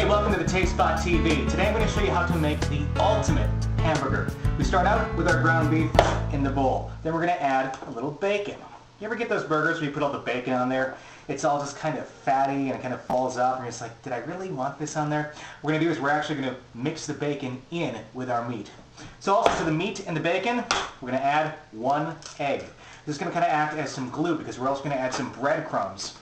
Hey, welcome to the Taste Spot TV. Today I'm going to show you how to make the ultimate hamburger. We start out with our ground beef in the bowl. Then we're going to add a little bacon. You ever get those burgers where you put all the bacon on there? It's all just kind of fatty and it kind of falls off and you're just like, did I really want this on there? What we're going to do is we're actually going to mix the bacon in with our meat. So also to the meat and the bacon, we're going to add 1 egg. This is going to kind of act as some glue because we're also going to add some breadcrumbs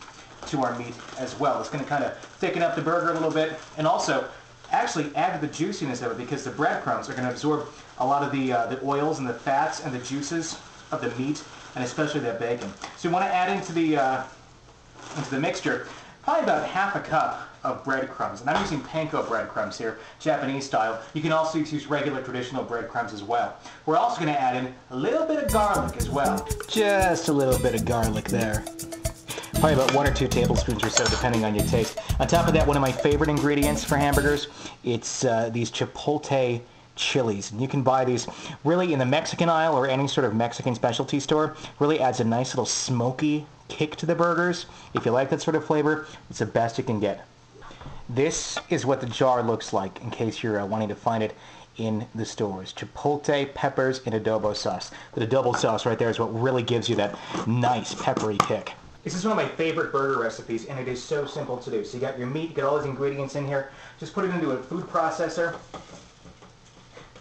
to our meat as well. It's going to kind of thicken up the burger a little bit and also actually add to the juiciness of it because the breadcrumbs are going to absorb a lot of the oils and the fats and the juices of the meat and especially that bacon. So you want to add into the mixture probably about ½ a cup of breadcrumbs. And I'm using panko breadcrumbs here, Japanese style. You can also use regular traditional breadcrumbs as well. We're also going to add in a little bit of garlic as well. Just a little bit of garlic there. Probably about 1 or 2 tablespoons or so, depending on your taste. On top of that, one of my favorite ingredients for hamburgers, it's these chipotle chilies. And you can buy these really in the Mexican aisle or any sort of Mexican specialty store. Really adds a nice little smoky kick to the burgers. If you like that sort of flavor, it's the best you can get. This is what the jar looks like in case you're wanting to find it in the stores. Chipotle peppers and adobo sauce. The adobo sauce right there is what really gives you that nice peppery kick. This is one of my favorite burger recipes, and it is so simple to do. So you got your meat, you got all those ingredients in here. Just put it into a food processor.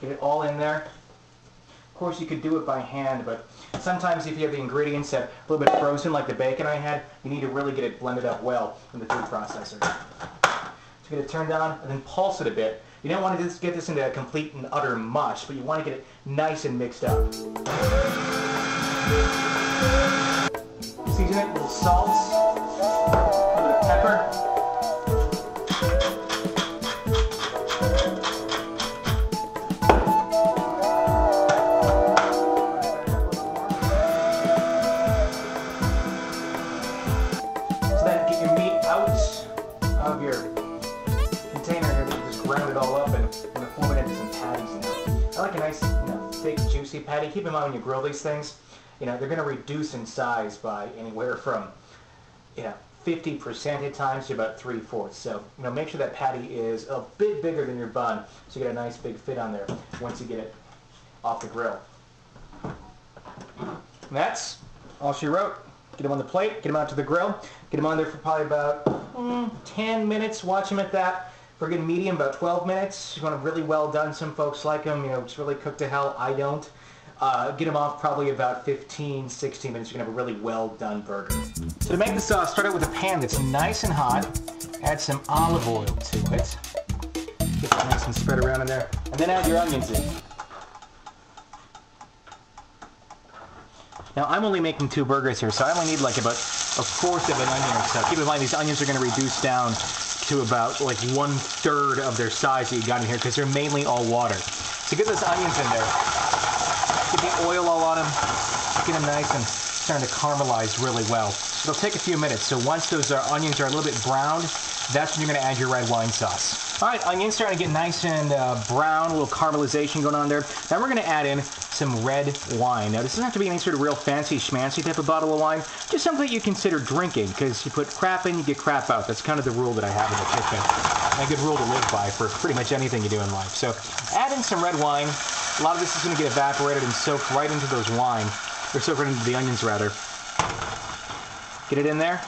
Get it all in there. Of course, you could do it by hand, but sometimes if you have the ingredients that a little bit frozen, like the bacon I had, you need to really get it blended up well in the food processor. So get it turned on, and then pulse it a bit. You don't want to just get this into a complete and utter mush, but you want to get it nice and mixed up. Season it with a little salt, a little bit of pepper. So then get your meat out of your container here, just ground it all up and form it into some patties now. I like a nice, thick, juicy patty. Keep in mind when you grill these things, they're going to reduce in size by anywhere from, 50% at times to about 3/4. So, make sure that patty is a bit bigger than your bun so you get a nice big fit on there once you get it off the grill. And that's all she wrote. Get them on the plate, get them out to the grill, get them on there for probably about 10 minutes. Watch them at that. For a good medium, about 12 minutes. You want them really well done. Some folks like them, it's really cooked to hell. I don't. Get them off probably about 15, 16 minutes. You're going to have a really well done burger. So to make the sauce, start out with a pan that's nice and hot. Add some olive oil to it. Get it nice and spread around in there. And then add your onions in. Now I'm only making 2 burgers here, so I only need like about 1/4 of an onion or so. Keep in mind these onions are going to reduce down to about like 1/3 of their size that you got in here because they're mainly all water. So get those onions in there. Get the oil all on them, get them nice and starting to caramelize really well. It'll take a few minutes, so once those onions are a little bit browned, that's when you're going to add your red wine sauce. Alright, onions starting to get nice and brown, a little caramelization going on there. Now we're going to add in some red wine. Now this doesn't have to be any sort of real fancy schmancy type of bottle of wine, just something that you consider drinking, because you put crap in, you get crap out. That's kind of the rule that I have in the kitchen. And a good rule to live by for pretty much anything you do in life. So add in some red wine. A lot of this is going to get evaporated and soaked right into those wine, or soaked right into the onions rather. Get it in there.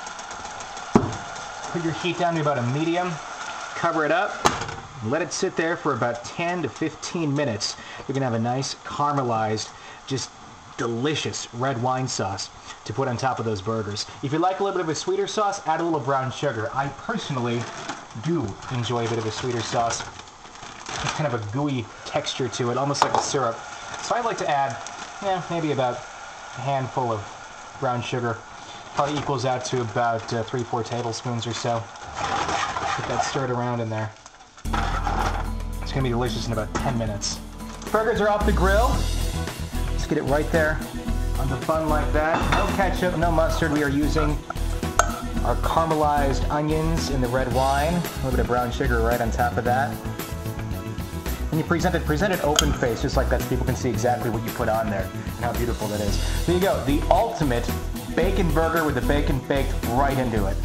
Put your heat down to about a medium. Cover it up. And let it sit there for about 10 to 15 minutes. You're going to have a nice caramelized, just delicious red wine sauce to put on top of those burgers. If you like a little bit of a sweeter sauce, add a little brown sugar. I personally do enjoy a bit of a sweeter sauce. It's kind of a gooey texture to it, almost like a syrup. So I like to add, maybe about a handful of brown sugar. Probably equals out to about 3-4 tablespoons or so. Get that stirred around in there. It's going to be delicious in about 10 minutes. Burgers are off the grill. Just get it right there on the bun like that. No ketchup, no mustard. We are using our caramelized onions in the red wine. A little bit of brown sugar right on top of that. And you present it open face, just like that, so people can see exactly what you put on there and how beautiful that is. There you go, the ultimate bacon burger with the bacon baked right into it.